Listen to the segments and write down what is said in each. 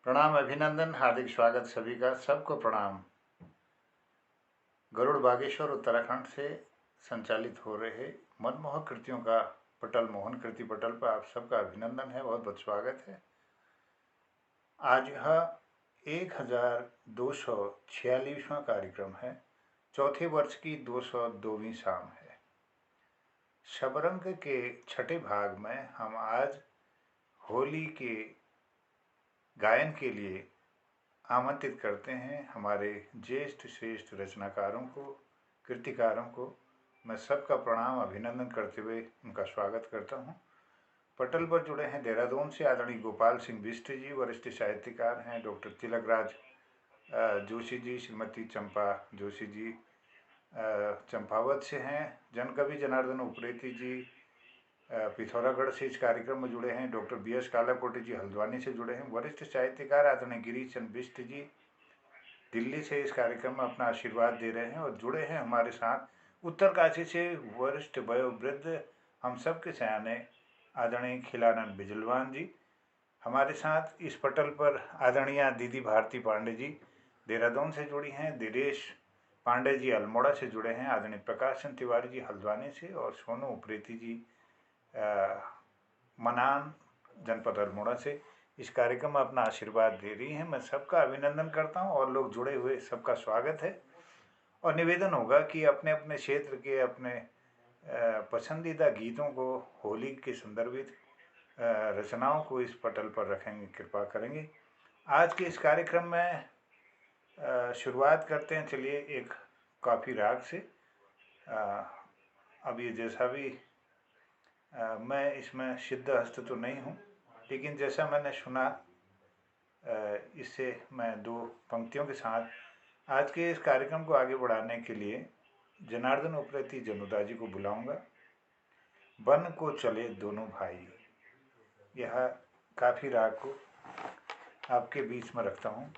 प्रणाम, अभिनंदन, हार्दिक स्वागत सभी का। सबको प्रणाम। गरुड़ बागेश्वर उत्तराखंड से संचालित हो रहे मनमोहक कृतियों का पटल, मोहन कृति पटल पर आप सबका अभिनंदन है, बहुत बहुत स्वागत है। आज यह 1246वां कार्यक्रम है। चौथे वर्ष की 202वीं शाम है। शबरंग के छठे भाग में हम आज होली के गायन के लिए आमंत्रित करते हैं हमारे ज्येष्ठ श्रेष्ठ रचनाकारों को, कृतिकारों को। मैं सबका प्रणाम अभिनंदन करते हुए उनका स्वागत करता हूं। पटल पर जुड़े हैं देहरादून से आदरणीय गोपाल सिंह बिष्ट जी, वरिष्ठ साहित्यकार हैं। डॉक्टर तिलकराज जोशी जी, श्रीमती चंपा जोशी जी चंपावत से हैं। जनकवि जनार्दन उप्रेती जी पिथौरागढ़ से इस कार्यक्रम में जुड़े हैं। डॉक्टर BS कालाकोटी जी हल्द्वानी से जुड़े हैं। वरिष्ठ साहित्यकार आदरणीय गिरीश चंद्र बिष्ट जी दिल्ली से इस कार्यक्रम में अपना आशीर्वाद दे रहे हैं। और जुड़े हैं हमारे साथ उत्तरकाशी से वरिष्ठ वयोवृद्ध, हम सब के सयाने आदरणीय खिलानंद बिजलवान जी। हमारे साथ इस पटल पर आदरणीय दीदी भारती पांडे जी देहरादून से जुड़ी हैं। दिनेश पांडे जी अल्मोड़ा से जुड़े हैं। आदरणीय प्रकाश चंद्र तिवारी जी हल्द्वानी से और सोनू उप्रेती जी मनान जनपद अल्मोड़ा से इस कार्यक्रम में अपना आशीर्वाद दे रही हैं। मैं सबका अभिनंदन करता हूं और लोग जुड़े हुए सबका स्वागत है। और निवेदन होगा कि अपने अपने क्षेत्र के अपने पसंदीदा गीतों को, होली के संदर्भित रचनाओं को इस पटल पर रखेंगे, कृपा करेंगे। आज के इस कार्यक्रम में शुरुआत करते हैं। चलिए एक काफ़ी राग से। अब ये जैसा भी मैं इसमें सिद्धहस्त तो नहीं हूँ, लेकिन जैसा मैंने सुना इससे मैं दो पंक्तियों के साथ आज के इस कार्यक्रम को आगे बढ़ाने के लिए जनार्दन उप्रेती जनुदा जी को बुलाऊंगा। बन को चले दोनों भाई, यह काफ़ी राग को आपके बीच में रखता हूँ।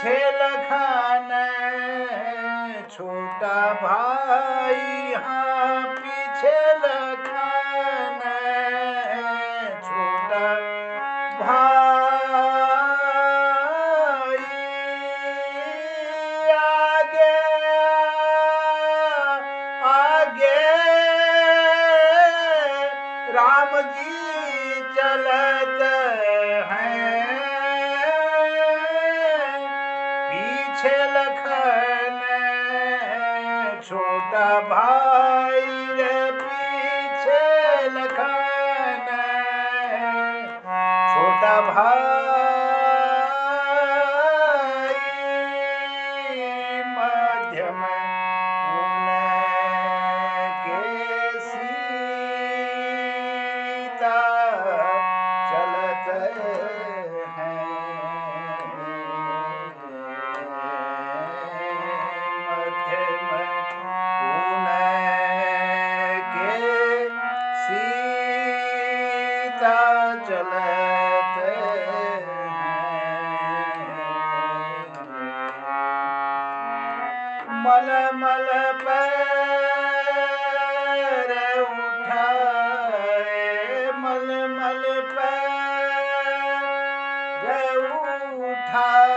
पीछे लखन छोटा भाई, हाँ पीछे लखन छोटा भाई, आगे आगे राम जी चलत हैं, पीछे लखन छोटा भाई रे, पीछे लखन छोटा भाई, मध्य में उनके सीता चलत हैं, मध्य में उनके सीता चलत हैं, मल मल पैर उठाए, मल मल पैर उठाए,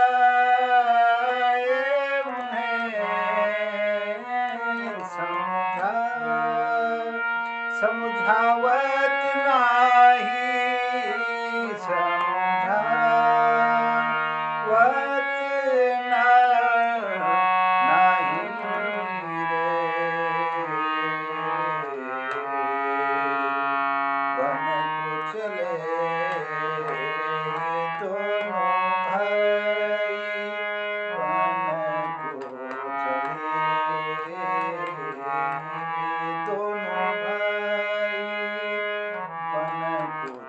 उन्हें समझावत नाही, समझावत नाही रे, बन को चले दोनों भाई, बन को चले दोनों भाई, बन को चले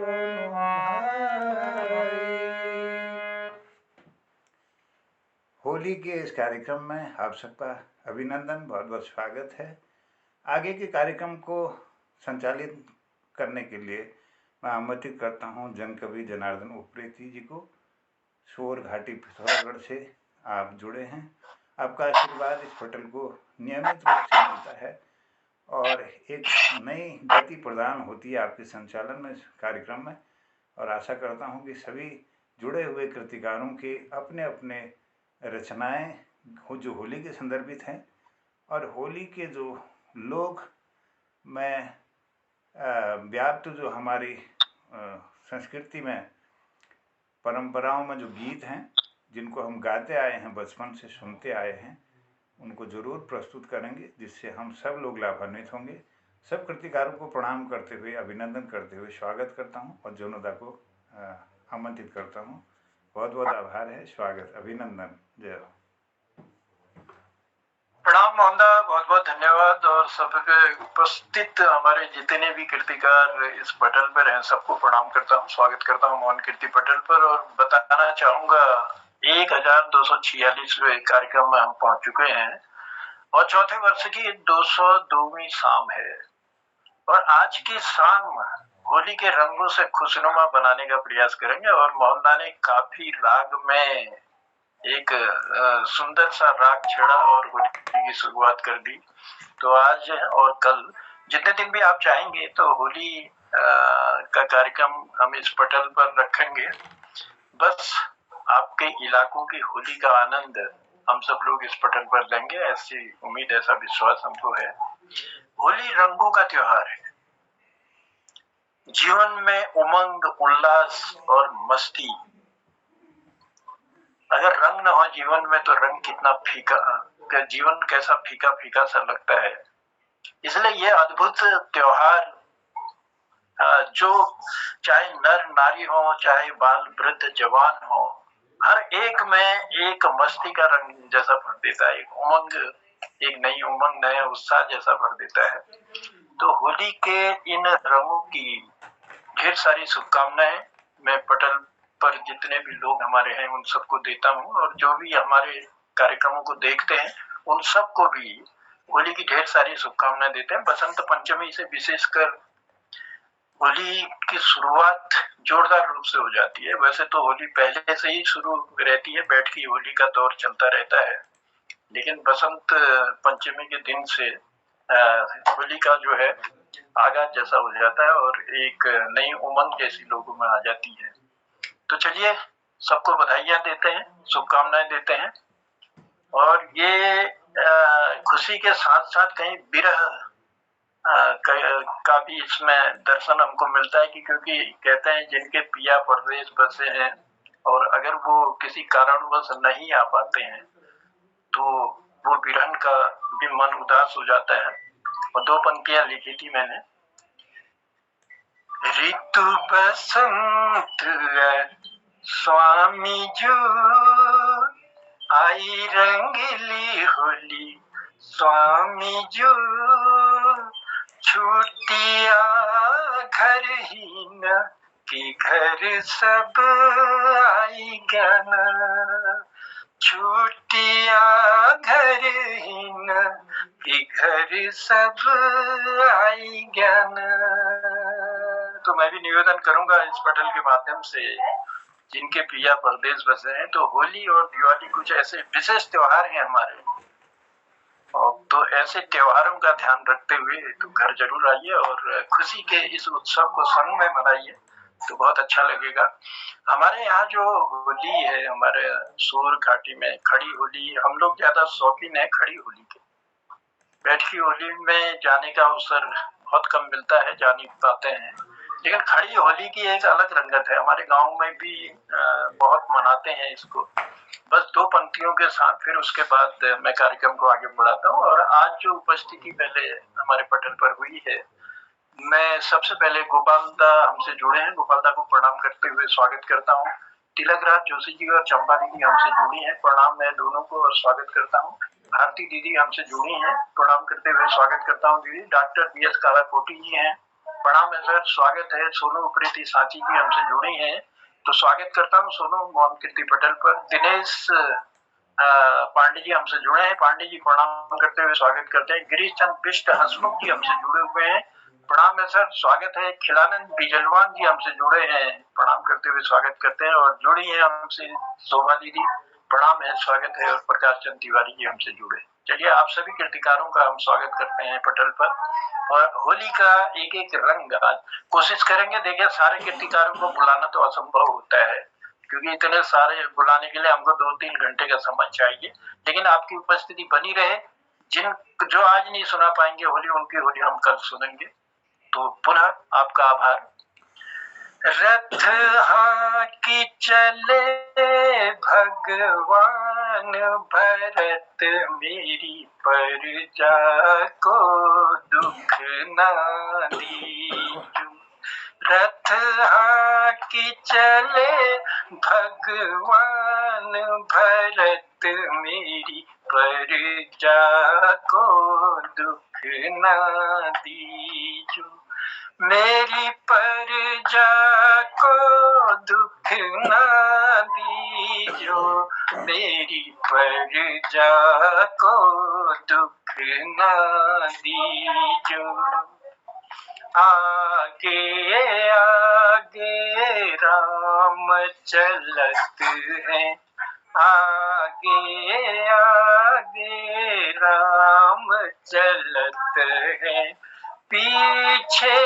दोनों भाई। होली के इस कार्यक्रम में आप सबका अभिनंदन, बहुत बहुत स्वागत है। आगे के कार्यक्रम को संचालित करने के लिए मैं आमंत्रित करता हूं जन कवि जनार्दन उप्रेती जी को। शोर घाटी पिथौरागढ़ से आप जुड़े हैं, आपका आशीर्वाद इस पटल को नियमित रूप से मिलता है और एक नई गति प्रदान होती है आपके संचालन में इस कार्यक्रम में। और आशा करता हूं कि सभी जुड़े हुए कृतिकारों के अपने अपने रचनाएं जो होली के संदर्भित हैं और होली के जो लोग में व्याप्त जो हमारी संस्कृति में परंपराओं में जो गीत हैं जिनको हम गाते आए हैं, बचपन से सुनते आए हैं, उनको जरूर प्रस्तुत करेंगे जिससे हम सब लोग लाभान्वित होंगे। सब कृतिकारों को प्रणाम करते हुए, अभिनंदन करते हुए स्वागत करता हूं और जोनोदा को आमंत्रित करता हूं। बहुत बहुत आभार है, स्वागत, अभिनंदन, जय हो। प्रणाम मोहनदा, बहुत बहुत धन्यवाद। और सबके उपस्थित हमारे जितने भी कृतिकार इस पटल पर हैं सबको प्रणाम करता हूँ, स्वागत करता हूँ मोहन कीर्ति पटल पर। और बताना चाहूंगा 1246वें कार्यक्रम में हम पहुंच चुके हैं और चौथे वर्ष की 202वीं शाम है। और आज की शाम होली के रंगों से खुशनुमा बनाने का प्रयास करेंगे। और मोहनदा ने काफी राग में एक सुंदर सा राग छेड़ा और होली की शुरुआत कर दी। तो आज और कल जितने दिन भी आप चाहेंगे तो होली का कार्यक्रम हम इस पटल पर रखेंगे। बस आपके इलाकों की होली का आनंद हम सब लोग इस पटल पर लेंगे, ऐसी उम्मीद, ऐसा विश्वास हमको है। होली रंगों का त्योहार है, जीवन में उमंग, उल्लास और मस्ती। अगर रंग न हो जीवन में तो रंग कितना फीका, जीवन कैसा फीका फीका सा लगता है। इसलिए ये अद्भुत त्योहार जो चाहे नर नारी हो, चाहे बाल वृद्ध जवान हो, हर एक में एक मस्ती का रंग जैसा भर देता है, एक उमंग, एक नई उमंग, नया उत्साह जैसा भर देता है। तो होली के इन रंगों की ढेर सारी शुभकामनाएं मैं पटल पर जितने भी लोग हमारे हैं उन सबको देता हूं। और जो भी हमारे कार्यक्रमों को देखते हैं उन सबको भी होली की ढेर सारी शुभकामनाएं देते हैं। बसंत पंचमी से विशेषकर होली की शुरुआत जोरदार रूप से हो जाती है। वैसे तो होली पहले से ही शुरू रहती है, बैठ की होली का दौर चलता रहता है, लेकिन बसंत पंचमी के दिन से होली का जो है आगाज जैसा हो जाता है और एक नई उमंग जैसी लोगों में आ जाती है। तो चलिए सबको बधाइयां देते हैं, शुभकामनाएं देते हैं, और ये खुशी के साथ साथ कहीं विरह का भी इसमें दर्शन हमको मिलता है कि क्योंकि कहते हैं जिनके पिया परदेश बसे हैं और अगर वो किसी कारणवश नहीं आ पाते हैं तो वो विरहन का भी मन उदास हो जाता है। और दो पंक्तियां लिखी थी मैंने। ऋतु बसंत है स्वामी जो आई रंगली होली स्वामी जो छुट्टिया घर ही न कि घर सब आई ज्ञान छुट्टिया घर ही न कि घर सब आई ज्ञान। तो मैं भी निवेदन करूंगा इस पटल के माध्यम से जिनके पिया परदेश बसे हैं, तो होली और दिवाली कुछ ऐसे विशेष त्योहार हैं हमारे, और तो ऐसे त्योहारों का ध्यान रखते हुए तो घर जरूर आइए और खुशी के इस उत्सव को संग में मनाइए, तो बहुत अच्छा लगेगा। हमारे यहाँ जो होली है, हमारे सूर घाटी में खड़ी होली, हम लोग ज्यादा शौकीन है खड़ी होली के। बैठकी होली में जाने का अवसर बहुत कम मिलता है, जा नहीं पाते हैं, लेकिन खड़ी होली की एक अलग रंगत है। हमारे गांव में भी बहुत मनाते हैं इसको। बस दो पंक्तियों के साथ फिर उसके बाद मैं कार्यक्रम को आगे बढ़ाता हूँ। और आज जो उपस्थिति पहले हमारे पटल पर हुई है, मैं सबसे पहले गोपाल दा हमसे जुड़े हैं, गोपाल दा को प्रणाम करते हुए स्वागत करता हूँ। तिलक राज जोशी जी और चंपा दीदी हमसे जुड़ी हैं, प्रणाम मैं दोनों को और स्वागत करता हूँ। भारती दीदी हमसे जुड़ी हैं, प्रणाम करते हुए स्वागत करता हूँ दीदी। डॉक्टर बी एस कालाकोटी जी हैं, प्रणाम है सर, स्वागत है। सोनू प्रीति सांची जी हमसे जुड़ी हैं, तो स्वागत करता हूँ सोनू मोहन कीर्ति पटेल पर। दिनेश पांडे जी हमसे जुड़े हैं, पांडे जी प्रणाम करते हुए स्वागत करते हैं। गिरीश चंद बिष्ट हसमुख जी हमसे जुड़े हुए हैं, प्रणाम है सर, स्वागत है। खिलानंद बिजलवान जी हमसे जुड़े हैं, प्रणाम करते हुए स्वागत करते हैं। और जुड़ी है हमसे शोभा दीदी, प्रणाम है, स्वागत है। और प्रकाश चंद तिवारी जी हमसे जुड़े। चलिए आप सभी कीर्तिकारों का हम स्वागत करते हैं पटल पर। और होली का एक एक रंग आज कोशिश करेंगे। देखिए सारे कीर्तिकारों को बुलाना तो असंभव होता है, क्योंकि इतने सारे बुलाने के लिए हमको 2-3 घंटे का समय चाहिए, लेकिन आपकी उपस्थिति बनी रहे। जिन जो आज नहीं सुना पाएंगे होली, उनकी होली हम कल सुनेंगे। तो पुनः आपका आभार। रथ हाकी चले भगवान भरत मेरी प्रजा को दुख ना दीजू। रथ हाकी चले भगवान भरत मेरी प्रजा को दुख ना दीजू। मेरी प्रजा को दुख ना दीजो, मेरी प्रजा को दुख ना दीजो। आगे आगे राम चलत हैं, आगे आगे राम चलत हैं, पीछे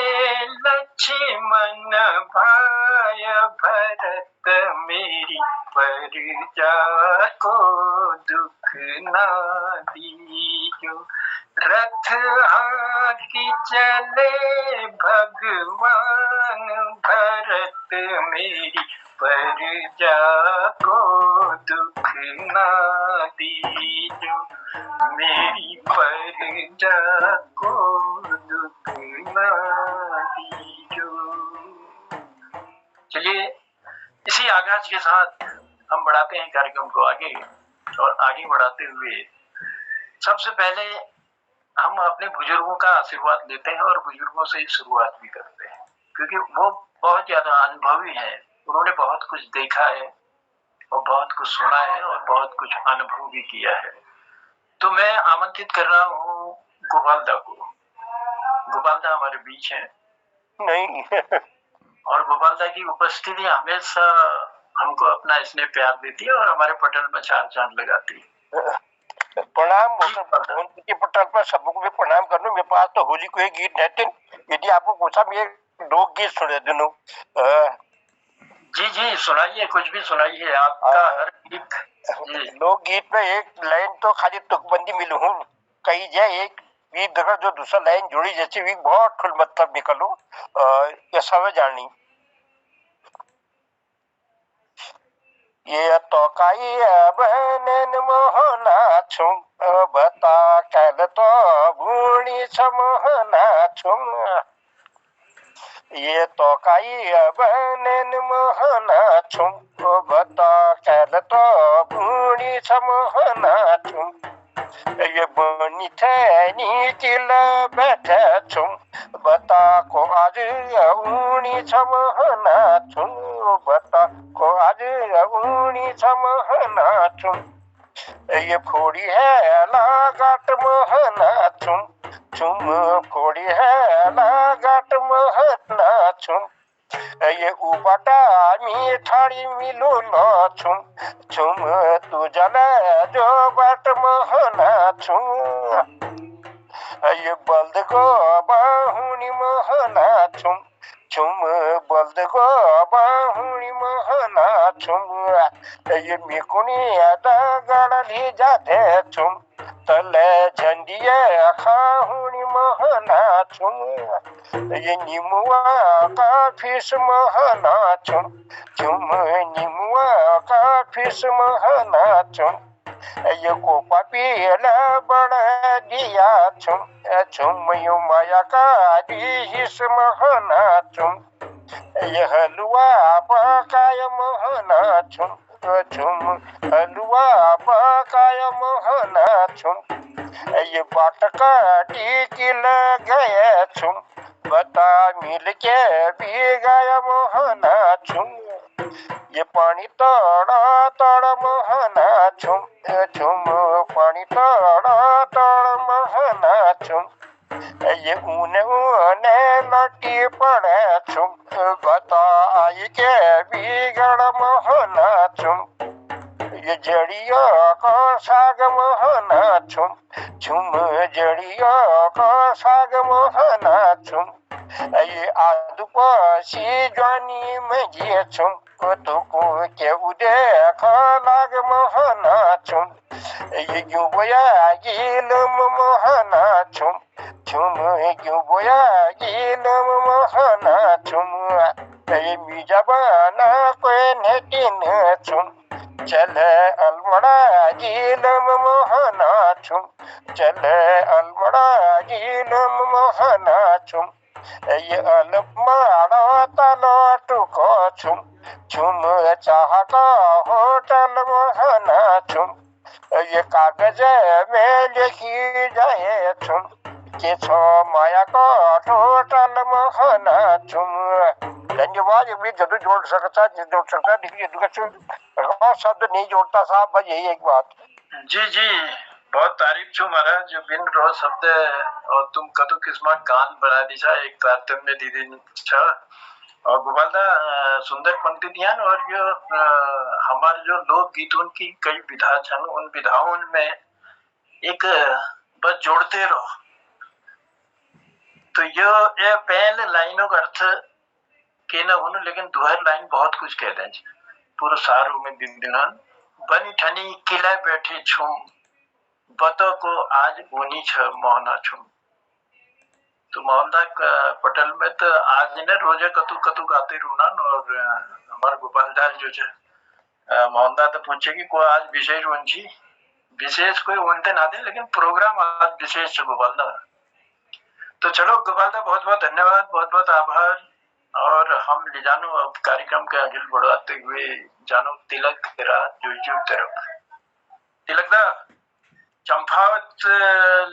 लक्ष्मण भाई भरत मेरी प्रजा को दुख ना दीजो। रथ हाकी चले भगवान भरत मेरी प्रजा को दुख ना दीजो, मेरी प्रजा को दुख ना दीजो। चलिए इसी आगाज के साथ हम बढ़ाते हैं कार्यक्रम को आगे। और आगे बढ़ाते हुए सबसे पहले हम अपने बुजुर्गों का आशीर्वाद लेते हैं और बुजुर्गों से ही शुरुआत भी करते हैं, क्योंकि वो बहुत ज्यादा अनुभवी हैं, उन्होंने बहुत कुछ देखा है और बहुत कुछ सुना है और बहुत कुछ अनुभव भी किया है। तो मैं आमंत्रित कर रहा हूँ गोपाल दा को। गोपाल दा हमारे बीच हैं, नहीं। और गोपाल दा की उपस्थिति हमेशा हमको अपना स्नेह प्यार देती है और हमारे पटल में चार चांद लगाती है। प्रणाम के पटल पर सबको भी प्रणाम कर लूं। मेरे पास तो होली को एक गीत है, यदि आपको पूछा मैं लोक गीत सुने दूं। जी जी सुनाइए, कुछ भी सुनाइए, आपका हर गीत। लोक गीत में एक लाइन तो खाली तुकबंदी मिलू हूँ, कही जाए एक गीत देखा जो दूसरा लाइन जोड़ी जैसे भी बहुत खुल मतलब निकलो ये समझ जानी। ये तो काई बहन मोहना छुम बता कल तो भूणी समोहना छुम। ये तो काई बहन मोहना छुम बता कल तो भूणी समोहना छुम। ये बनी थैनी चिल बैठे छुम बता को आज ऊनी समहना छुम बता को आज ऊनी समहना छुम। ये फोड़ी है लगाट महना छुम छुम फोड़ी है लगाट महना छुम। ये उबाटा मीठाड़ी मिलो न छुम छुम तू जला जो बाट महना छुम। ये बल्द को बाहुनी महना छुम छुम बल्द को बाहुनी महना छुम। ये मिकुनी गड़ली जाते छुम तले झंडिया खाहुनी महना छुम। ये निमुआ का फिस महना छुम छुम निमुआ का फिस महना छुम। ये को पपीला बड़ा दिया छुम छुम यू माया का हिस महना छुम। ये हलवा पकाय महना छुम छुम हलवा पकाय महना छुम। ये बाटका टीकिल गए छुम बता मिल के भी गया महना छुम। ये पानी तड़ा तड़ महना छुम छुम पानी तड़ा तड़ महना छुम। ये ऊने ऊने लटी पड़े छुम बता आई के बिगड़ महना छुम। ये जड़िया का साग महना छुम छुम जड़िया का साग महना छुम। ये आदु पासी जानी में ये छुम तो को के उदे लाग महना छुम। ये क्यों बोया गिलम महना छुम छुम क्यों बोया गिलम महना छुम। ये बीजबाना कोई नेटिन छुम चले अलमड़ा गिलम महना छुम चले अलमड़ा गिलम महना छुम। ये अलमाड़ा तलो टुको छुम छुम चाह का होटल महना छुम। ये कागज में लिखी जाए छुम के छो माया का होटल महना छुम। धन्यवाद। भी जदू जोड़ सकता जोड़ सकता शब्द नहीं जोड़ता साहब, बस यही एक बात। जी जी बहुत तारीफ छू महाराज जो बिन रो शब्द और तुम कदू किस्मत गान बना दीजा एक तारतम्य दीदी छ और गोपालदा सुंदर पंक्ति दियान। और जो हमारे जो लोक गीतों की कई विधा छन उन विधाओं में एक बस जोड़ते रहो तो ये पहले लाइनों का अर्थ के न होने लेकिन दुहर लाइन बहुत कुछ कह दें पूरा सारू में दिन दिनन बनी ठनी किला बैठे छुम बतो को आज ऊनी छ मोहना छुम। तो मोहनदा पटेल में तो आज ने रोजे कतु कतु गाते रूनन और हमारे गोपाल दाल जो है मोहनदा तो पूछे कि कोई आज विशेष वंशी विशेष कोई उनते ना दे लेकिन प्रोग्राम आज विशेष गोपाल दा। तो चलो गोपाल दा बहुत बहुत धन्यवाद, बहुत बहुत आभार। और हम ले जानो अब कार्यक्रम के आगे बढ़ाते हुए जानो तिलक तेरा जो तरफ तिलक दा चंपावत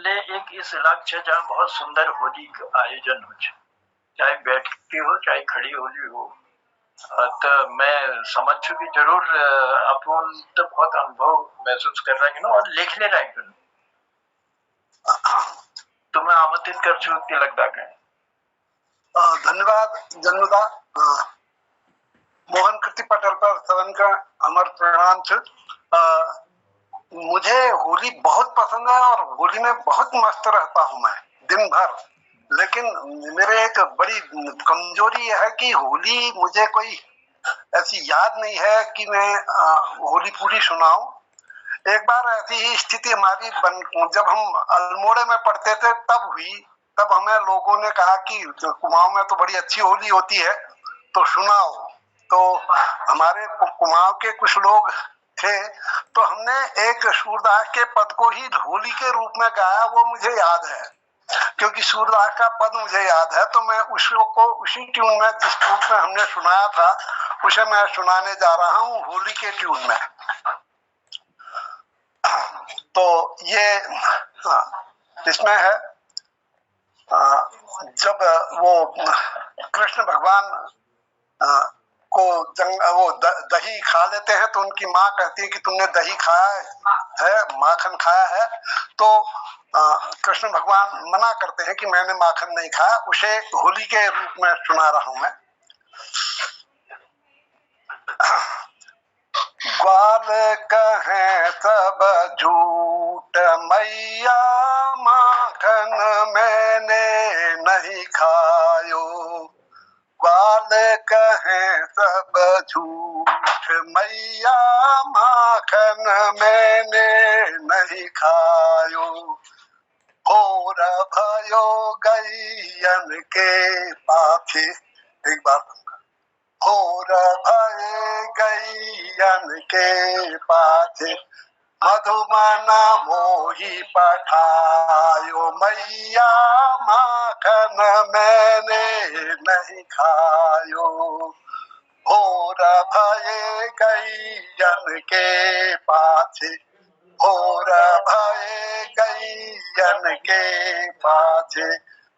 ले एक इस इलाके जहाँ बहुत सुंदर होली का आयोजन हो चाहे बैठती हो चाहे खड़ी होली हो। तो मैं समझ चु कि जरूर अपन तो बहुत अनुभव महसूस कर रहे हैं और लिख ले रहे हैं तो मैं आमंत्रित कर चु तिलक दा के। धन्यवाद जन्मदा। मोहन कृति पटल पर सवन का अमर प्रणाम छ। मुझे होली बहुत पसंद है और होली में बहुत मस्त रहता हूँ मैं दिन भर। लेकिन मेरे एक बड़ी कमजोरी है कि होली मुझे कोई ऐसी याद नहीं है कि मैं होली पूरी सुनाऊं। एक बार ऐसी ही स्थिति हमारी जब हम अल्मोड़े में पढ़ते थे तब हुई। तब हमें लोगों ने कहा कि कुमाऊं में तो बड़ी अच्छी होली होती है तो सुनाओ। तो हमारे कुमाऊं के कुछ लोग थे तो हमने एक सूरदास के पद को ही होली के रूप में गाया। वो मुझे याद है क्योंकि सूरदास का पद मुझे याद है तो मैं उसको उसी ट्यून में जिस ट्यून में हमने सुनाया था उसे मैं सुनाने जा रहा हूँ होली के ट्यून में। तो ये इसमें है जब वो कृष्ण भगवान को वो दही खा लेते हैं तो उनकी माँ कहती है कि तुमने दही खाया है, माखन खाया है। तो कृष्ण भगवान मना करते हैं कि मैंने माखन नहीं खाया। उसे होली के रूप में सुना रहा हूं मैं। ग्वाल कहें सब झूठ मैया माखन मैंने नहीं खायो। ग्वाल कहें सब झूठ मैया माखन मैंने नहीं खायो। भोर भयो गैयन के पाथे। एक बार भोर भय गैयन के पाथे मधुमना मोही पठायो। मैया माखन मैंने नहीं खायो। भोर भय गैयन के पाछे भोर भय गैयन के पाछे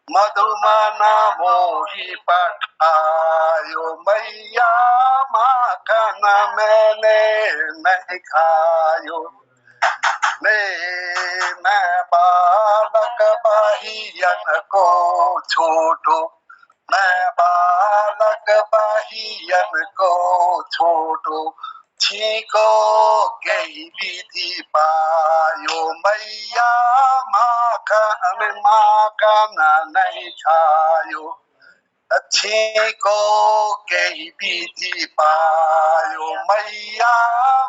मधुमना मोही पठायो। मैया माखन मैंने नहीं खायो। मैं बालक बहियन को छोड़ो। मैं बालक बहियन को छोड़ो। छीको गई विधि पायो। मैया माखन नहीं खायो। अच्छी को गई विधि पायो। मैया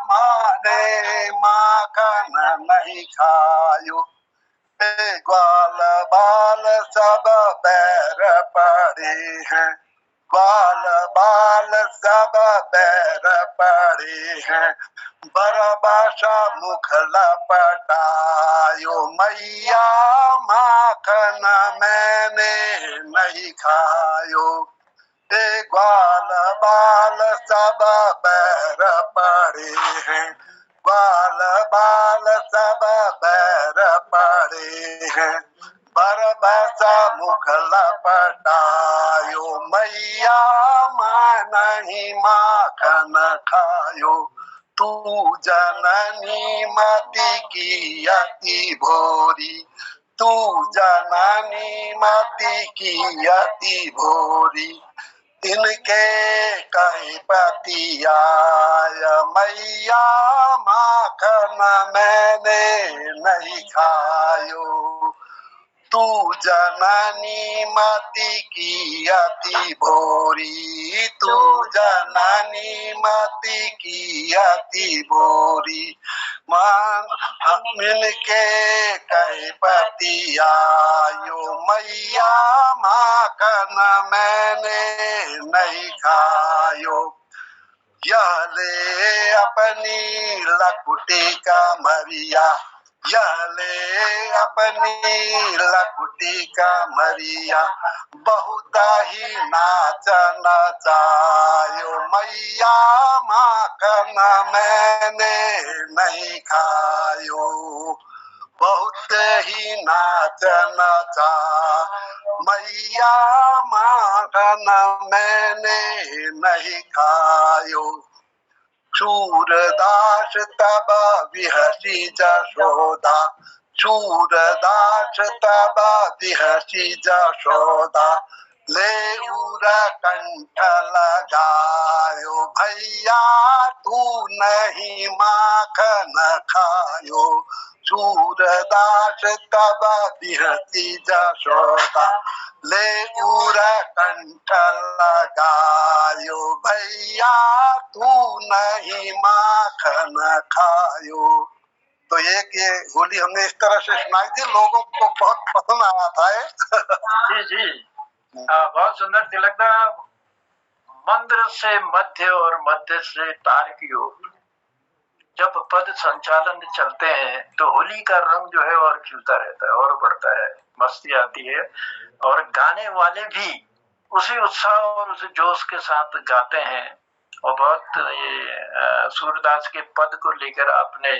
माने माखन नहीं खायो। ग्वाल बाल सब बैर पड़े हैं। ग्वाल बाल सब बैर पड़े हैं। बरबाशा मुख लपटायो। मैया माखन मैंने नहीं खायो। ग्वाल बाल सब बैर पड़े हैं। ग्वाल बाल सब बैर पड़े हैं। बरबसा मुख लपटायो। मैया मां नहीं माखन खायो। तू जननी मति की अति भोरी। तू जननी मति की अति भोरी। इनके कहीं पति आय। मैया माखन मैंने नहीं खायो। तू जननी मति की अति भोरी। तू जननी मति की अति भोरी। मान इनके कहीं पति आयो। मैया माखन मैंने नहीं खायो। यह ले अपनी लकुटी का मरिया। यह ले अपनी लकुटी का मरिया। बहुत ही नाच नचायो। मैया माखन मैंने नहीं खायो। बहुत ही नाच नचा। मैया माखन मैंने नहीं खायो। सूरदास तब विहसी जशोदा। सूरदास तब विहसी जशोदा। ले उरा कंठ लगायो भैया तू नहीं माखन खायो सूरदास तब बिहती जशोदा ले उरा कंठ लगायो भैया तू नहीं माखन खायो। तो ये होली हमने इस तरह से सुनाई थी, लोगों को बहुत पसंद आया था जी जी बहुत सुंदर तिलकदा। मंद्र से मध्य और मध्य से तार की ओर जब पद संचालन चलते हैं तो होली का रंग जो है और खिलता रहता है और बढ़ता है, मस्ती आती है और गाने वाले भी उसी उत्साह और उसी जोश के साथ गाते हैं। और बहुत ये सूरदास के पद को लेकर आपने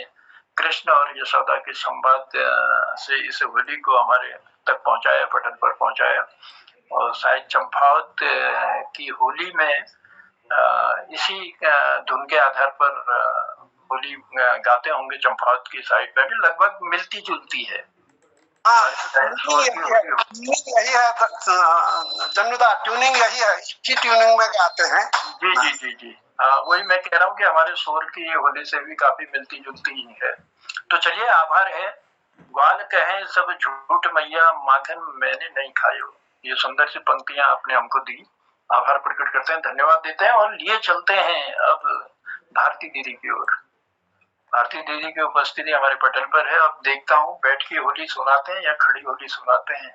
कृष्ण और यशोदा के संवाद से इस होली को हमारे तक पहुंचाया, पटल पर पहुंचाया। और शायद चंपावत की होली में इसी धुन के आधार पर होली गाते होंगे। चंपावत की साइड में भी लगभग मिलती जुलती है। यही है जन्मदा, ट्यूनिंग यही है, इसी ट्यूनिंग में गाते हैं। जी जी जी जी वही मैं कह रहा हूँ कि हमारे शोर की होली से भी काफी मिलती जुलती ही है। तो चलिए, आभार है। ग्वाल कहें सब झूठ मैया माखन मैंने नहीं खायो, ये सुंदर सी पंक्तियां आपने हमको दी, आभार प्रकट करते हैं, धन्यवाद देते हैं। और लिए चलते हैं अब भारती दीदी की ओर। भारती दीदी की उपस्थिति हमारे पटल पर है। अब देखता हूँ बैठ की होली सुनाते हैं या खड़ी होली सुनाते हैं।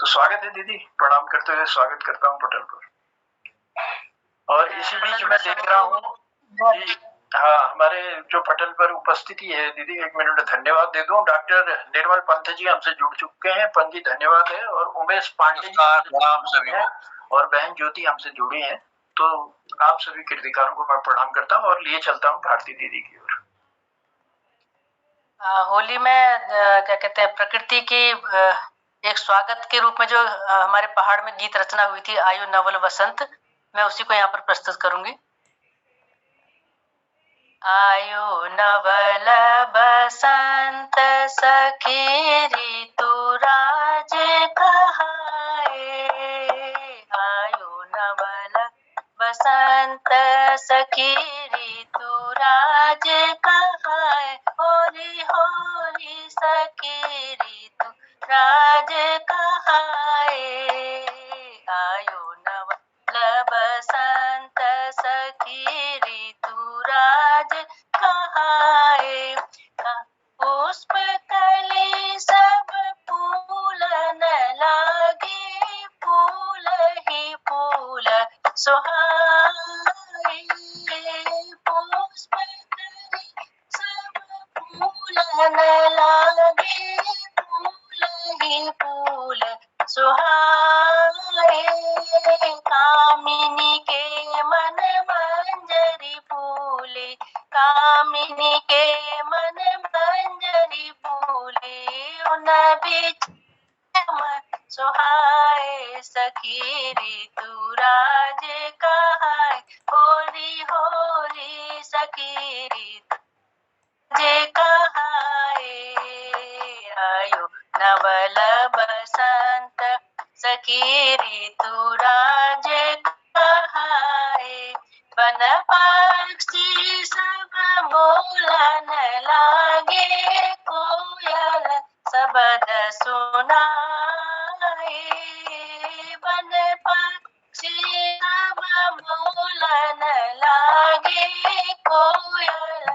तो स्वागत है दीदी, प्रणाम करते हुए स्वागत करता हूँ पटल पर। और इसी बीच मैं देख रहा हूँ जी, हाँ, हमारे जो पटल पर उपस्थिति है दीदी, एक मिनट धन्यवाद दे दूं। डॉक्टर निर्मल पंत जी हमसे जुड़ चुके हैं, पंत जी धन्यवाद है। और उमेश पांडे जी प्रणाम सभी को, और बहन ज्योति हमसे जुड़ी हैं। तो आप सभी कीर्तिकारों को मैं प्रणाम करता हूँ और लिए चलता हूँ भारती दीदी की ओर। होली में क्या कहते हैं, प्रकृति की एक स्वागत के रूप में जो हमारे पहाड़ में गीत रचना हुई थी, आयु नवल वसंत, मैं उसी को यहाँ पर प्रस्तुत करूंगी। आयु नवल बसंत सखी ऋतुराज कहाए, आयु नवल बसंत सखी ऋतुराज कहाए, होली होली सखी ऋतुराज कहाए, आयु नवल बसंत सखी ऋतुराज कहाए, पुष्प कली सब फूलन लागे, फूल ही फूल सुहाए, पुष्प कली सब फूलन लागे, फूल ही फूल सुहाए, कामिनी के मन मंजरी फूले, कामिनी के मन मंजरी फूले, उन बीच सुहाए, सखी ऋतुराज कहाए, होली होली सखी ऋतुराज कहाए, आयु नवल बसंत सखी ऋतुराज कहाए, वन पक्षी सब बोलन लागे, कोयल शब्द सुनाए, वन पक्षी सब बोलन लागे, कोयल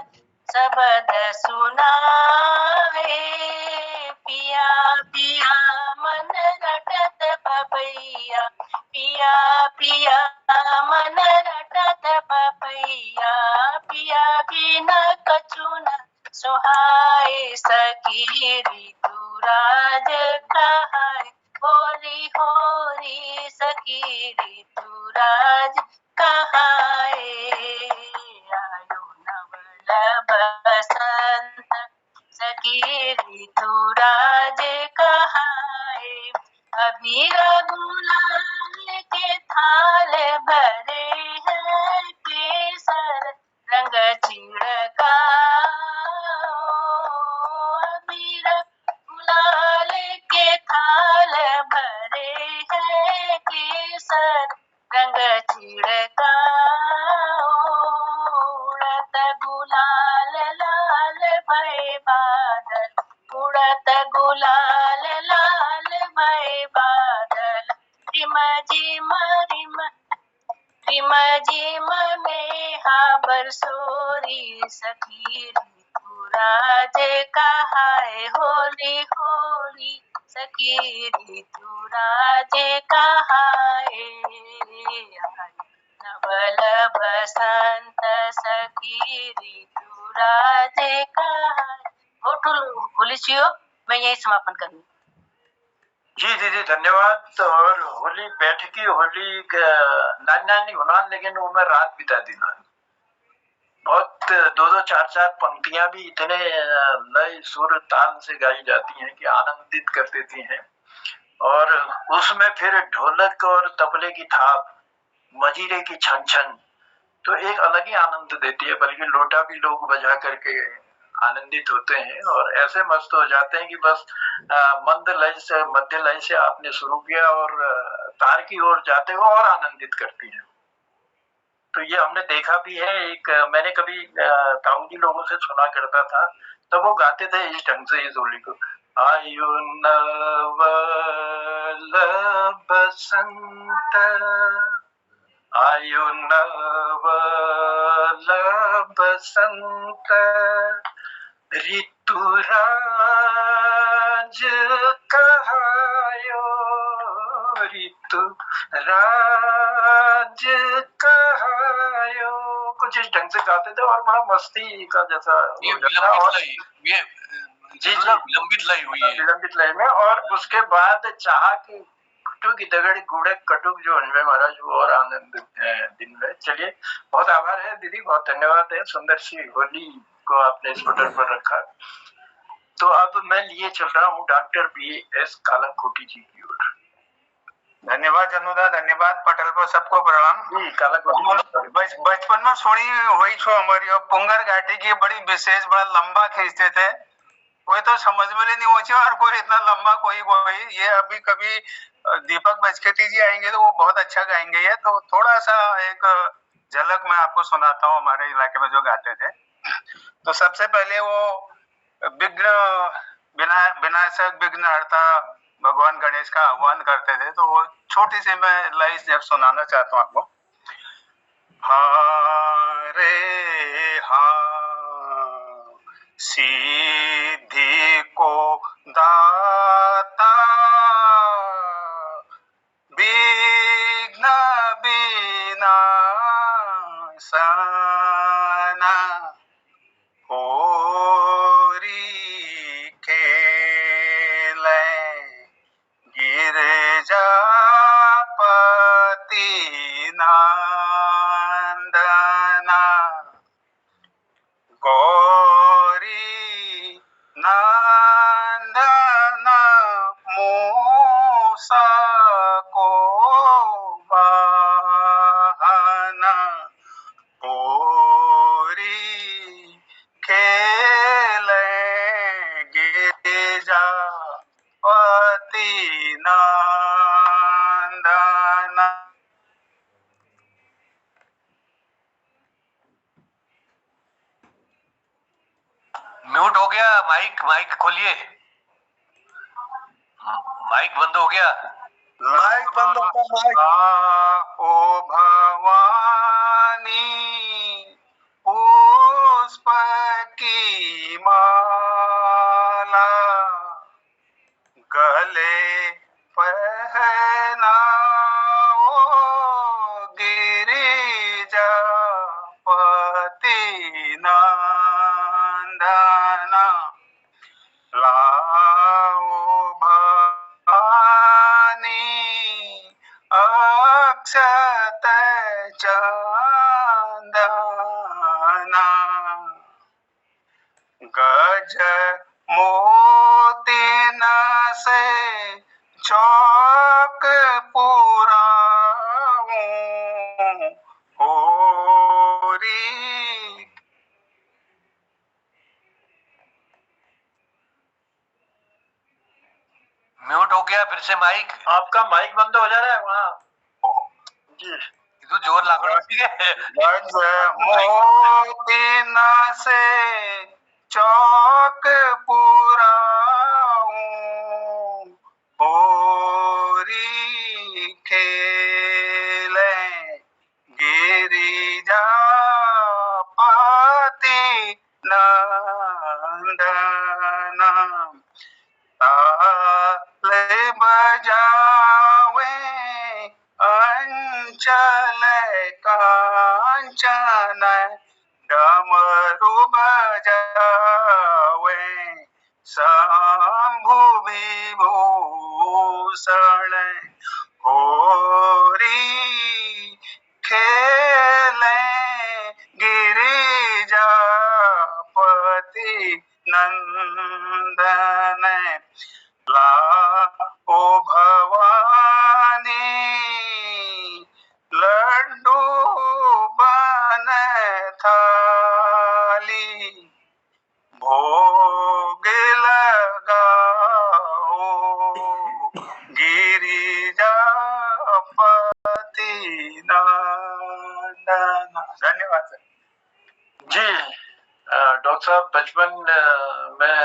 शब्द सुनाए, पिया पिया मन रटत पपैया, पिया पिया मन रटत पपैया, पिया बिना कछु न सुहाए, सखी ऋतुराज कहाए, होली होली सखी ऋतुराज कहाए, आयु नवल बसंत सखी ऋतुराज कहाए, अबीर गुलाल के थाल भरे हैं, केसर रंग छिड़का, अबीर गुलाल के थाल भरे हैं, केसर जिम में हा बरसोरी सखी ऋतु राज कहाए होली होली सखी ऋतु राज कहाए नवल बसंत सखी ऋतु राज कहाए। होली छियो मैं यही समापन करूँ। जी दीदी धन्यवाद। और होली बैठकी होली नानी नानी होना, लेकिन वो मैं रात बिता दी ना। बहुत दो दो चार चार पंक्तियां भी इतने लय सुर ताल से गाई जाती हैं कि आनंदित कर देती हैं। और उसमें फिर ढोलक और तबले की थाप, मजीरे की छन छन तो एक अलग ही आनंद देती है। बल्कि लोटा भी लोग बजा करके आनंदित होते हैं और ऐसे मस्त हो जाते हैं कि बस मंद लय से मध्य लय से आपने शुरू किया और तार की ओर जाते हो और आनंदित करती है। तो ये हमने देखा भी है। एक मैंने कभी ताऊ जी लोगों से सुना करता था, तब वो गाते थे इस ढंग से इस होली को। आयु नवल बसंत, आयु नवल बसंत, ऋतु राज कहायो, ऋतु राज कहायो। कुछ इस ढंग से गाते थे और बड़ा मस्ती का जैसा ये विलंबित लय, ये जी विलंबित लय हुई है, विलंबित लय में। और उसके बाद चाह की कटुक दगड़ी गुड़े कटुक जो हनवे महाराज वो और आनंद दिन में। चलिए बहुत आभार है दीदी, बहुत धन्यवाद है। सुंदर सी होली को आपने इस बटन पर रखा। तो अब मैं लिए चल रहा हूँ डॉक्टर BS कालाकोटी जी की ओर। धन्यवाद जनुदा, धन्यवाद। पटेल पर सबको प्रणाम। जी कालाकोटी बचपन में सुनी हुई छो हमारी पुंगर घाटी की बड़ी विशेष, बड़ा लंबा खींचते थे। कोई तो समझ में नहीं पहुंचे और कोई इतना लंबा कोई ये अभी कभी दीपक बजकेटी जी आएंगे तो वो बहुत अच्छा गाएंगे। ये तो थोड़ा सा एक झलक मैं आपको सुनाता हूँ हमारे इलाके में जो गाते थे। तो सबसे पहले वो विघ्न विनाशक विघ्नहर्ता भगवान गणेश का आह्वान करते थे। तो वो छोटी सी मैं लाइन जब सुनाना चाहता हूँ आपको। हा रे हा सिद्धि को दाता, विघ्न विनाशना, होरी खेले गिरजापति नंदना, गौरी नंदना, मूसा को वाहना, होरी खेले गिरजापति नंदना। म्यूट हो गया माइक, माइक खोलिए। माइक बंद हो गया, माइक बंद होगा। माइक ओ भवानी पुष्प की माला, गले पहनाओ गिरिजापति नंदना, लाओ भवानी अक्षत चंदना, गज मोतिन से चौक पुराऊं, होरी। म्यूट हो गया फिर से माइक। आपका माइक बंद हो जा रहा है वहाँ जी। तो जोर लागू ठीक है। गज मोतिन से चौक पुराऊं, होरी खेले गिरजापति ताले बजावे अंचल कांचन, डमरू बजावे शंभु विभूषण, होरी खेले गिरिजापति नंदन, लाओ भवानी लड्डू बन थाली, भोग लगाओ गिरिजापति नंदन। धन्यवाद सर। जी डॉक्टर साहब, बचपन में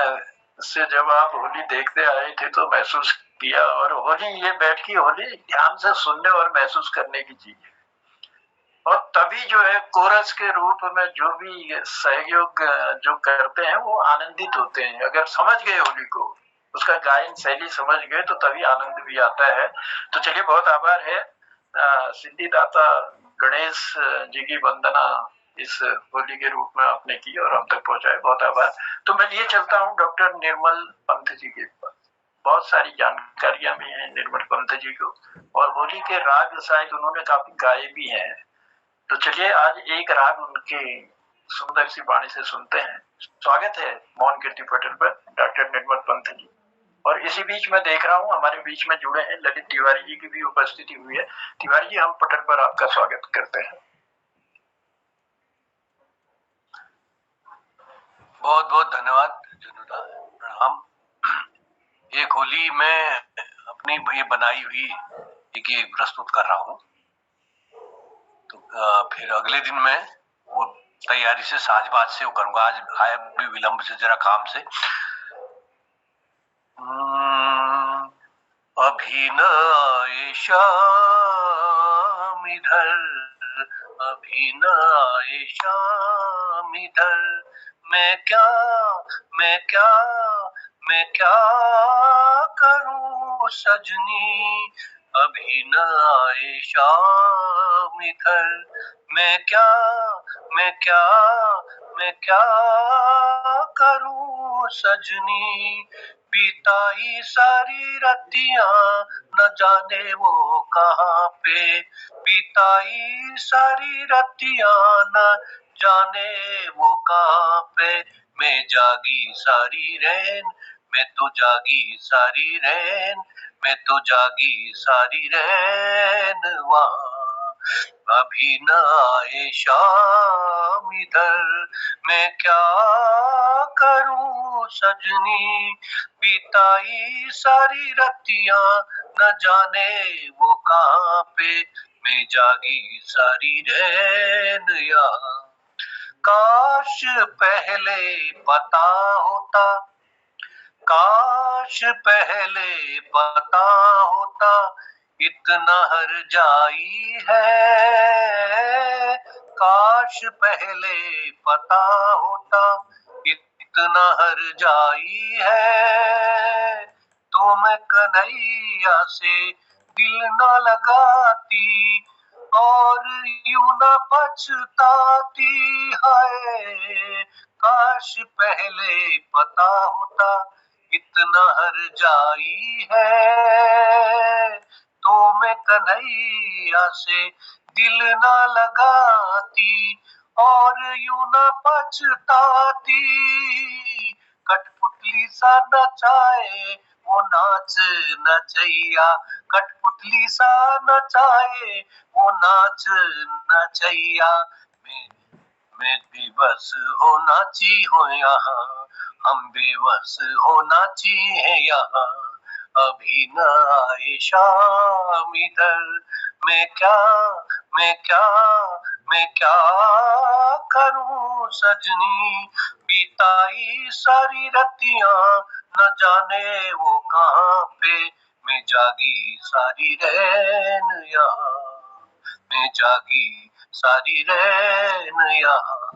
से जब आप होली देखते आए थे तो महसूस किया, और होली ये बैठ की होली ध्यान से सुनने और महसूस करने की चीज है। और तभी जो है कोरस के रूप में जो भी सहयोग जो करते हैं वो आनंदित होते हैं। अगर समझ गए होली को, उसका गायन शैली समझ गए, तो तभी आनंद भी आता है। तो चलिए, बहुत आभार है सिद्धिदाता गणेश जी की वंदना इस होली के रूप में आपने की और हम तक पहुंचाए, बहुत आभार। तो मैं लिए चलता हूँ डॉक्टर निर्मल पंत जी के पास। बहुत सारी जानकारियां भी हैं निर्मल पंत जी को, और होली के राग शायद उन्होंने काफी गाए भी हैं। तो चलिए आज एक राग उनके सुंदर सी वाणी से सुनते हैं। स्वागत है मौन कीर्ति पटल पर डॉक्टर निर्मल पंत जी। और इसी बीच मैं देख रहा हूँ हमारे बीच में जुड़े हैं ललित तिवारी जी की भी उपस्थिति हुई है। तिवारी जी, हम पटल पर आपका स्वागत करते हैं। बहुत बहुत धन्यवाद जनुदा, प्रणाम। एक होली में अपनी ये बनाई हुई एक ये प्रस्तुत कर रहा हूँ। तो फिर अगले दिन मैं वो तैयारी से साजबाज से वो करूंगा। आज आया भी विलंब से, जरा काम से। अभी न आए शाम इधर, अभी न आए शाम इधर, मैं क्या करूं सजनी, अभी न आए शाम इधर, मैं क्या करूं सजनी, बीताई सारी रतियां न जाने वो कहाँ पे, बीताई सारी रतियां न जाने वो कहाँ पे, मैं जागी सारी रैन, मैं तो जागी सारी रैन, मैं तो जागी सारी रैन वहाँ, अभी न आए शाम इधर, मैं क्या करूं सजनी, बीताई सारी रतियां न जाने वो कहाँ पे, मैं जागी सारी रैन यहाँ, काश पहले पता होता, काश पहले पता होता, इतना हर जाई है, काश पहले पता होता, इतना हर जाई है, तो मैं कन्हैया से दिल न लगाती, और यूं न पछताती है, काश पहले पता होता, इतना हर जाई है, तो मैं कन्हैया से दिल न लगाती, और यूं न पछताती, कठपुतली सा नचाए वो नाच नचैया, कठपुतली सा नचाए वो नाच नचैया, मैं बेबस हो नाची हो यहाँ, हम बेबस हो नाची है यहाँ, अभी न आए शाम इधर, मैं क्या करूं सजनी, बीताई सारी रतियां न जाने वो कहाँ पे, मैं जागी सारी रैन यहाँ, मैं जागी सारी रैन यहाँ,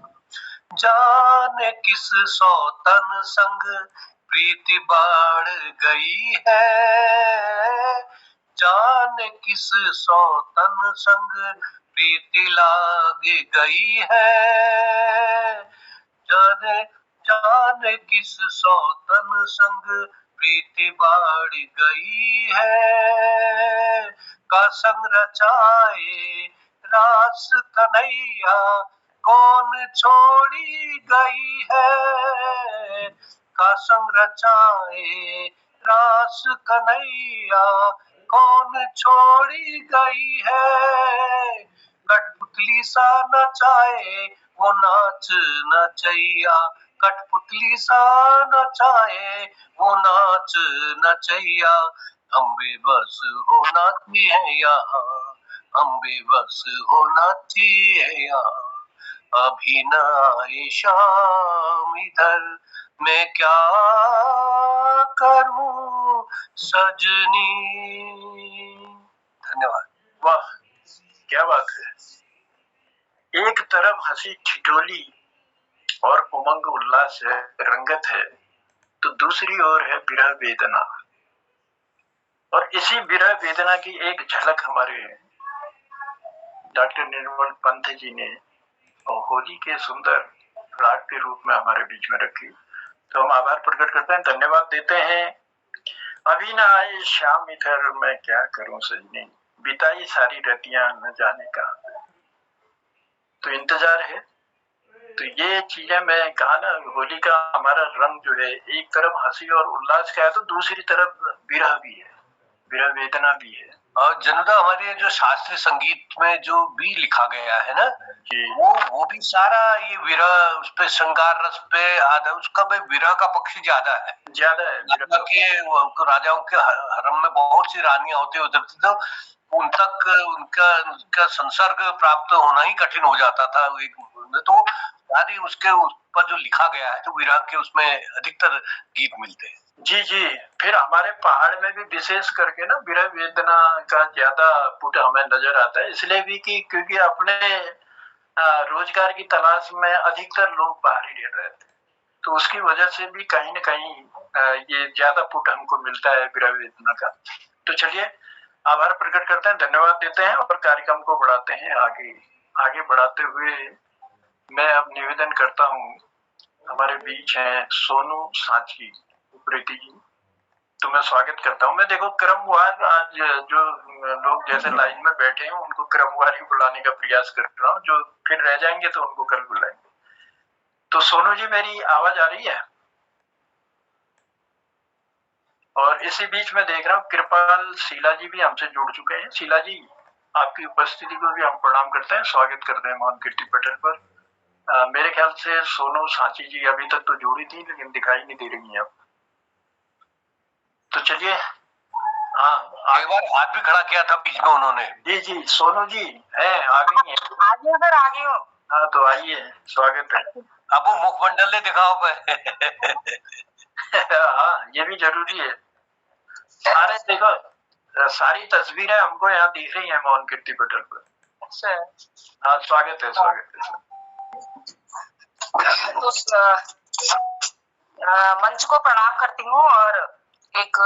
जाने किस सौतन संग प्रीति बाढ़ गई है, जाने किस सौतन संग प्रीति लाग गई है, जाने जाने किस सौतन संग प्रीति बाढ़ गई है, का संग रचाए रास कन्हैया कौन छोड़ी गई है, का संग रचाए रास कन्हैया कौन छोड़ी गई है, कठपुतली सा नचाए वो नाच नचैया, कठपुतली सा नचाए वो नाच नचैया, अम्बे बस होना चाहिए यहाँ, अम्बे बस होना चाहिए यहाँ, अभी न आए शाम इधर मैं क्या करूं सजनी। धन्यवाद। वाह, क्या बात है। एक तरफ हंसी ठिठोली और उमंग उल्लास है, रंगत है, तो दूसरी ओर है विरह वेदना। और इसी विरह वेदना की एक झलक हमारे डॉक्टर निर्मल पंत जी ने होली के सुंदर राग के रूप में हमारे बीच में रखी। तो हम आभार प्रकट करते हैं, धन्यवाद देते हैं। अभी ना आए शाम इधर मैं क्या करूं सजनी, बिताई सारी रतियां न जाने कहां। तो इंतजार है। तो ये चीजें मैं कहा ना, होली का हमारा रंग जो है एक तरफ हंसी और उल्लास का है, तो दूसरी तरफ विरह भी है, विरह वेदना भी है। और जनुदा हमारे जो शास्त्रीय संगीत में जो भी लिखा गया है ना, वो भी सारा ये विरह, उस पे श्रृंगार रस पे आधा, उसका भी विरह का पक्ष ज्यादा है राजाओं के हरम में बहुत सी रानियां होती होती थी, तो उन तक उनका संसर्ग प्राप्त होना ही कठिन हो जाता था। तो सारी उसके ऊपर जो लिखा गया है, तो विरह के उसमें अधिकतर गीत मिलते हैं। जी जी, फिर हमारे पहाड़ में भी विशेष करके ना विरह वेदना का ज्यादा पुट हमें नजर आता है, इसलिए भी कि क्योंकि अपने रोजगार की तलाश में अधिकतर लोग बाहर ही रह रहे थे, तो उसकी वजह से भी कहीं न कहीं ये ज्यादा पुट हमको मिलता है विरह वेदना का। तो चलिए आभार प्रकट करते हैं, धन्यवाद देते हैं और कार्यक्रम को बढ़ाते हैं आगे बढ़ाते हुए मैं अब निवेदन करता हूँ, हमारे बीच हैं सोनू सांची उप्रेती जी, तो मैं स्वागत करता हूँ। मैं देखो क्रमवार आज जो लोग जैसे लाइन में बैठे हैं उनको क्रमवार ही बुलाने का प्रयास कर रहा हूँ, जो फिर रह जाएंगे तो उनको कल बुलाएंगे। तो सोनू जी मेरी आवाज आ रही है? और इसी बीच में देख रहा हूँ कृपाल शीला जी भी हमसे जुड़ चुके हैं। शीला जी, आपकी उपस्थिति को भी हम प्रणाम करते हैं, स्वागत करते हैं महान कीर्ति पटेल पर। मेरे ख्याल से सोनू सांची जी अभी तक तो जुड़ी थी लेकिन दिखाई नहीं दे रही है अब। तो चलिए, हाँ एक बार हाथ भी खड़ा किया था बीच में उन्होंने। जी जी, सोनू जी है, आ गई हैं? आ गई हूँ। हाँ तो आइए, स्वागत है। अब वो मुखमंडल ने दिखाओ पे। हाँ ये भी जरूरी है। सारे देखो, सारी तस्वीरें हमको यहाँ दिख रही है मोहन कीर्ति पटेल पर। अच्छा, हाँ स्वागत है, स्वागत है। तो मंच को प्रणाम करती हूँ और एक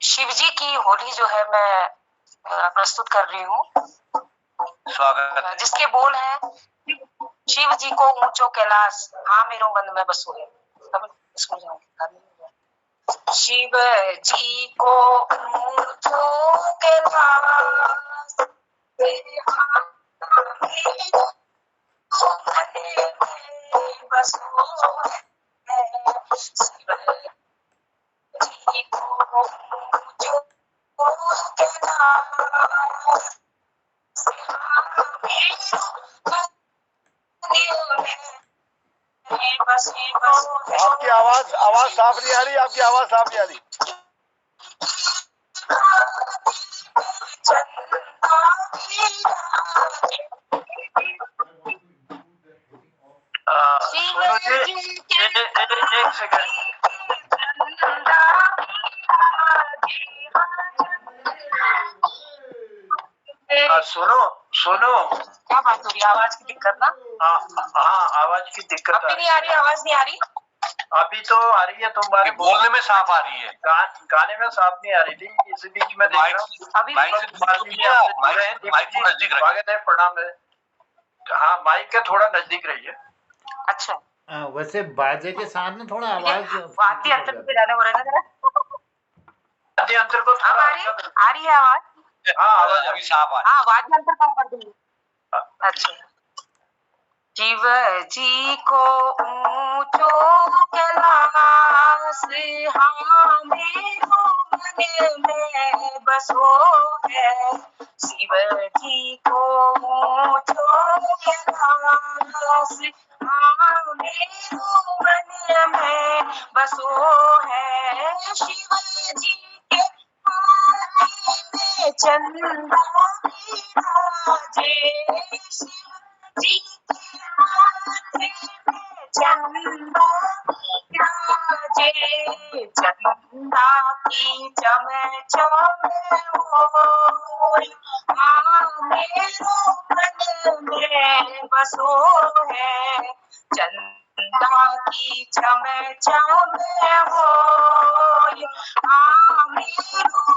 शिव जी की होली जो है मैं प्रस्तुत कर रही हूँ, स्वागत। जिसके बोल है, शिव जी को ऊंचो कैलाश, हाँ मेरो मन में बसो है। शिव जी को ऊंचो कैलाश, बसो आपकी आवाज साफ नहीं आ रही, आपकी आवाज साफ नहीं आ रही। सोनू जी एक सेकंड। सोनू क्या बात हो रही है? आवाज की दिक्कत ना? हाँ आवाज की दिक्कत अभी नहीं आ रही, आवाज नहीं आ रही। अभी तो आ रही है, तुम्हारे बोलने में साफ आ रही है, गाने में साफ नहीं आ रही थी। इसी बीच में देख रहा हूँ अभी माइक नजदीक स्वागत है, प्रणाम है। हाँ, माइक के थोड़ा नजदीक रहिए। अच्छा, वैसे बाजे के साथ में थोड़ा आवाज वाद्य यंत्र पे जाने हो रहा है ना जरा। वाद्य यंत्र को अब आ रही है आवाज? हाँ, आवाज अभी साफ आ रही हाँ, वाद्य यंत्र कम कर दूंगी। अच्छा। शिव जी को ऊंचो कैलाश हाँ मेरो मन में बसो है। शिव जी को ऊंचो कैलाश हाँ मेरो मन में बसो है। शिव जी के पानी में चंदा विराजे। शिव जी चंदा विराजे। चंदा की चम चम होय हाँ मेरो मन में बसो है। चंदा की चम चम होय हाँ मेरो